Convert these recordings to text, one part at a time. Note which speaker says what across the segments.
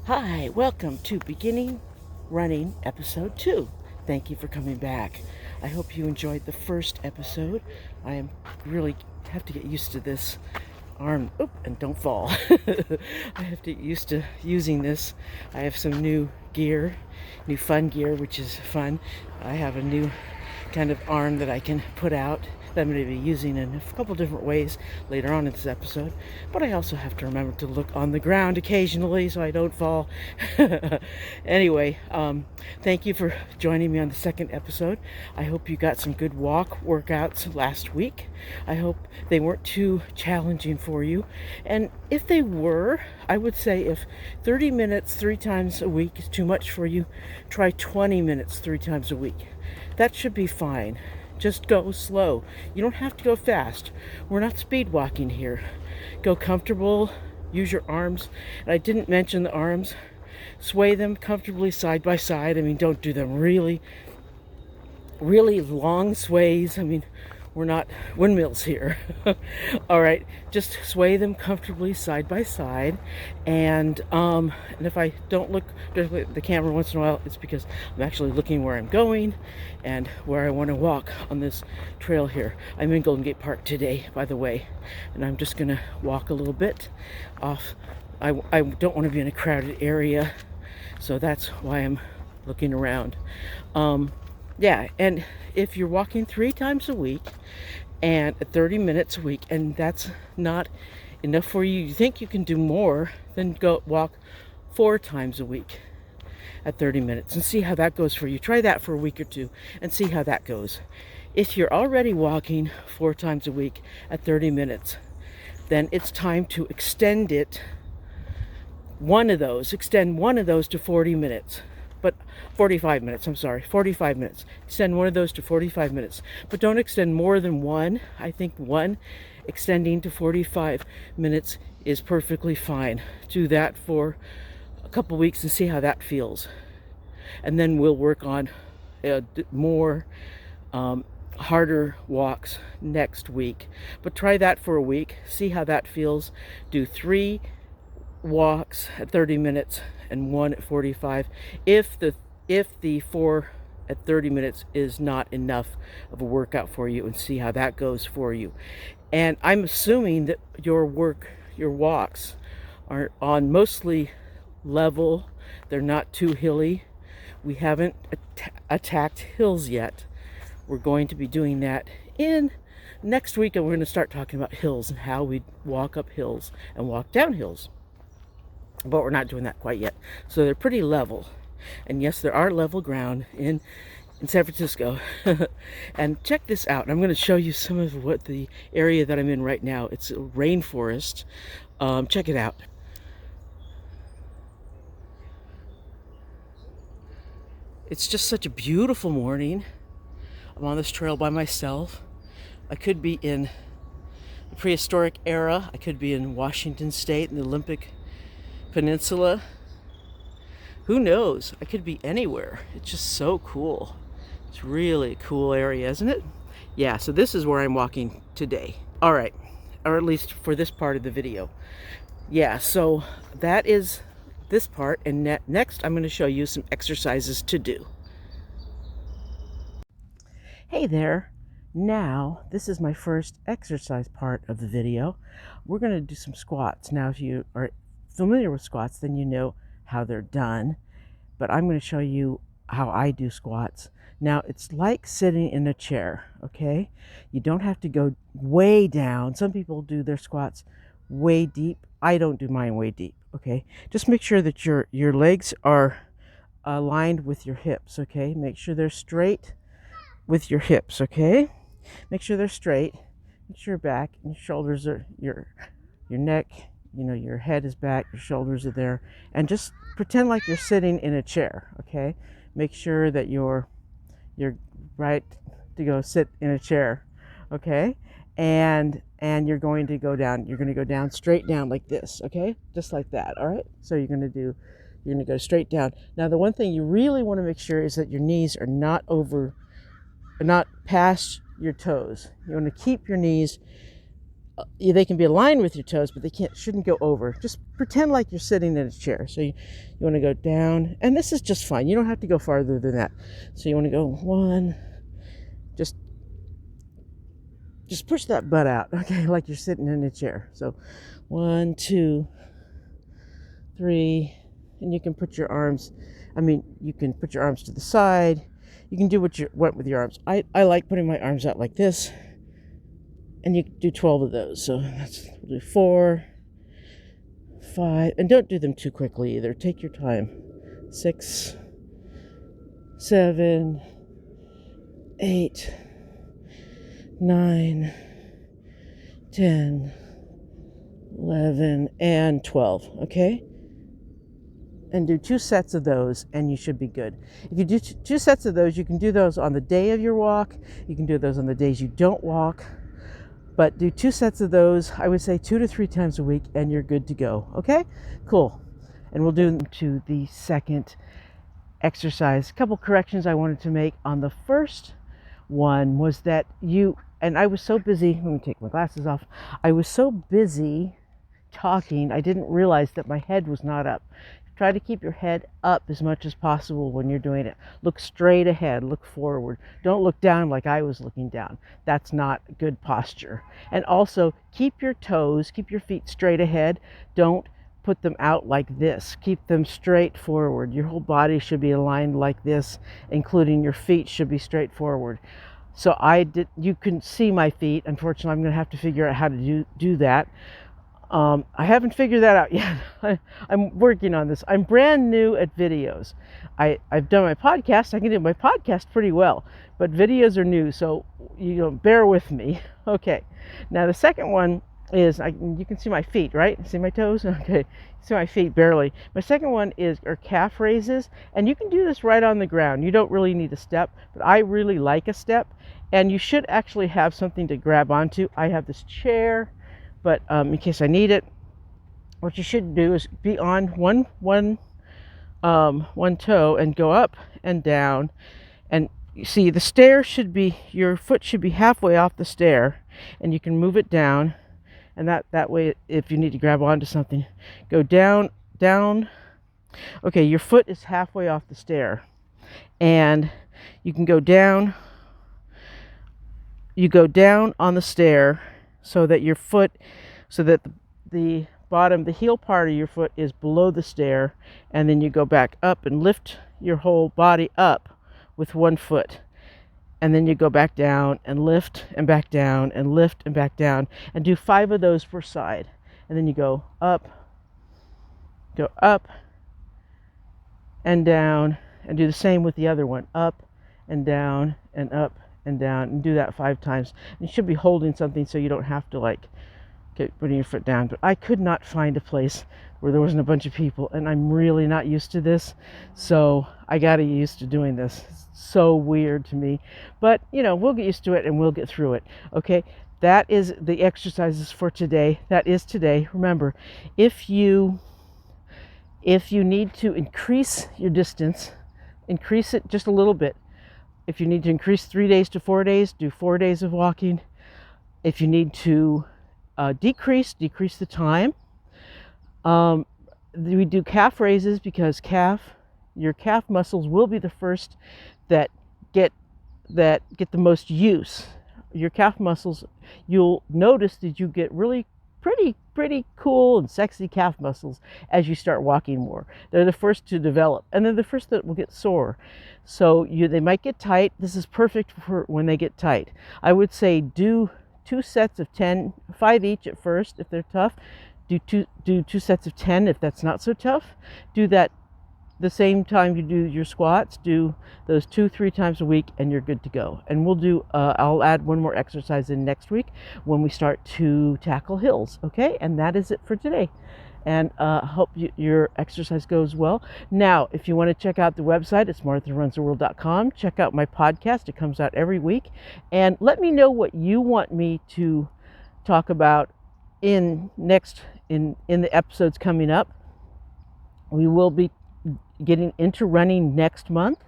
Speaker 1: Hi, welcome to Beginning Running Episode 2. Thank you for coming back. I hope you enjoyed the first episode. I am really have to get used to this arm. Oop, and don't fall. I have to get used to using this. I have some new gear, new fun gear, which is fun. I have a new kind of arm that I can put out that I'm going to be using in a couple different ways later on in this episode. But I also have to remember to look on the ground occasionally so I don't fall. Anyway, thank you for joining me on the second episode. I hope you got some good walk workouts last week. I hope they weren't too challenging for you. And if they were, I would say if 30 minutes 3 times a week is too much for you, try 20 minutes 3 times a week. That should be fine. Just go slow. You don't have to go fast. We're not speed walking here. Go comfortable. Use your arms. And I didn't mention the arms. Sway them comfortably side by side. I mean, don't do them really long sways. I mean, we're not windmills here. All right, just sway them comfortably side by side. And if I don't look directly at the camera once in a while, it's because I'm actually looking where I'm going and where I want to walk on this trail here. I'm in Golden Gate Park today, by the way, and I'm just gonna walk a little bit off. I don't want to be in a crowded area, so that's why I'm looking around. Yeah, and if you're walking 3 times a week and 30 minutes a week, and that's not enough for you, you think you can do more, then go walk 4 times a week at 30 minutes and see how that goes for you. Try that for a week or two and see how that goes. If you're already walking 4 times a week at 30 minutes, then it's time to extend one of those to 40 minutes. But 45 minutes, 45 minutes. Extend one of those to 45 minutes. But don't extend more than one. I think one extending to 45 minutes is perfectly fine. Do that for a couple weeks and see how that feels. And then we'll work on more harder walks next week. But try that for a week. See how that feels. Do 3 walks at 30 minutes and 1 at 45. If the 4 at 30 minutes is not enough of a workout for you, and see how that goes for you. And I'm assuming that your walks are on mostly level. They're not too hilly. We haven't attacked hills yet. We're going to be doing that in next week, and we're going to start talking about hills and how we walk up hills and walk down hills. But we're not doing that quite yet. So they're pretty level. And yes, there are level ground in San Francisco. And check this out. I'm going to show you some of what the area that I'm in right now. It's a rainforest. Check it out. It's just such a beautiful morning. I'm on this trail by myself. I could be in the prehistoric era. I could be in Washington State in the Olympic Peninsula. Who knows? I could be anywhere. It's just so cool. It's really a cool area, isn't it? Yeah, so this is where I'm walking today. All right, or at least for this part of the video. Yeah, so that is this part, and next I'm going to show you some exercises to do. Hey there. Now, this is my first exercise part of the video. We're going to do some squats. Now, if you are familiar with squats, then you know how they're done, but I'm going to show you how I do squats. Now, it's like sitting in a chair, okay? You don't have to go way down. Some people do their squats way deep. I don't do mine way deep, okay? Just make sure that your legs are aligned with your hips, okay? Make sure they're straight with your hips, okay? Make sure they're straight. Make sure your back and your shoulders are your neck. You know, your head is back, your shoulders are there, and just pretend like you're sitting in a chair, okay? Make sure that you're right to go sit in a chair, okay? And you're going to go down. You're going to go down, straight down like this, okay? Just like that, all right? So you're going to go straight down. Now, the one thing you really want to make sure is that your knees are not past your toes. You want to keep your knees they can be aligned with your toes, but they shouldn't go over. Just pretend like you're sitting in a chair. So you want to go down, and this is just fine. You don't have to go farther than that. So you want to go 1, just push that butt out, okay, like you're sitting in a chair. So 1, 2, 3, and you can put your arms, you can put your arms to the side. You can do what you want with your arms. I like putting my arms out like this, and you can do 12 of those. So we'll do 4, 5, and don't do them too quickly either. Take your time. 6, 7, 8, 9, 10, 11, and 12, okay? And do 2 sets of those, and you should be good. If you do 2 sets of those, you can do those on the day of your walk. You can do those on the days you don't walk. But do 2 sets of those, I would say 2 to 3 times a week, and you're good to go, okay? Cool. And we'll do to the second exercise. A couple corrections I wanted to make on the first one was that and I was so busy, let me take my glasses off. I was so busy talking, I didn't realize that my head was not up. Try to keep your head up as much as possible when you're doing it. Look straight ahead, look forward. Don't look down like I was looking down. That's not good posture. And also, keep your feet straight ahead. Don't put them out like this. Keep them straight forward. Your whole body should be aligned like this, including your feet should be straight forward. So you can see my feet. Unfortunately, I'm going to have to figure out how to do that. I haven't figured that out yet. I'm working on this. I'm brand new at videos. I've done my podcast. I can do my podcast pretty well, but videos are new, so bear with me. Okay. Now the second one is you can see my feet, right? See my toes? Okay. See my feet barely. My second one are calf raises, and you can do this right on the ground. You don't really need a step, but I really like a step, and you should actually have something to grab onto. I have this chair, but in case I need it, what you should do is be on one toe and go up and down. And you see the stair your foot should be halfway off the stair, and you can move it down. And that way, if you need to grab onto something, go down. Okay, your foot is halfway off the stair, and you can go down. You go down on the stair so that the bottom, the heel part of your foot is below the stair, and then you go back up and lift your whole body up with one foot. And then you go back down and lift and back down and lift and back down, and do 5 of those per side. And then you go up and down, and do the same with the other one. Up and down and up and down, and do that 5 times. And you should be holding something so you don't have to putting your foot down. But I could not find a place where there wasn't a bunch of people, and I'm really not used to this, so I got to get used to doing this. It's so weird to me, but we'll get used to it and we'll get through it. Okay, that is the exercises for today. That is today. Remember, if you need to increase your distance, increase it just a little bit. If you need to increase 3 days to 4 days, do 4 days of walking. If you need to decrease the time. We do calf raises because your calf muscles will be the first that get the most use. Your calf muscles, you'll notice that you get really pretty cool and sexy calf muscles as you start walking more. They're the first to develop, and they're the first that will get sore. So they might get tight. This is perfect for when they get tight. I would say do 2 sets of 10, 5 each at first if they're tough. Do two sets of 10 if that's not so tough. Do that the same time you do your squats. Do those 2-3 times a week, and you're good to go. And we'll do I'll add one more exercise in next week when we start to tackle hills. Okay, and that is it for today. And hope your exercise goes well. Now, if you want to check out the website, it's martharunstheworld.com. Check out my podcast. It comes out every week. And let me know what you want me to talk about in the episodes coming up. We will be getting into running next month.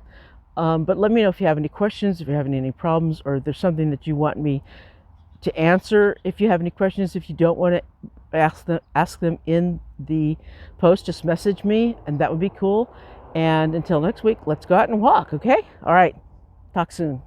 Speaker 1: But let me know if you have any questions, if you're having any problems, or if there's something that you want me to answer if you have any questions. If you don't want to ask them in the post, just message me, and that would be cool. And until next week, let's go out and walk, okay? All right, talk soon.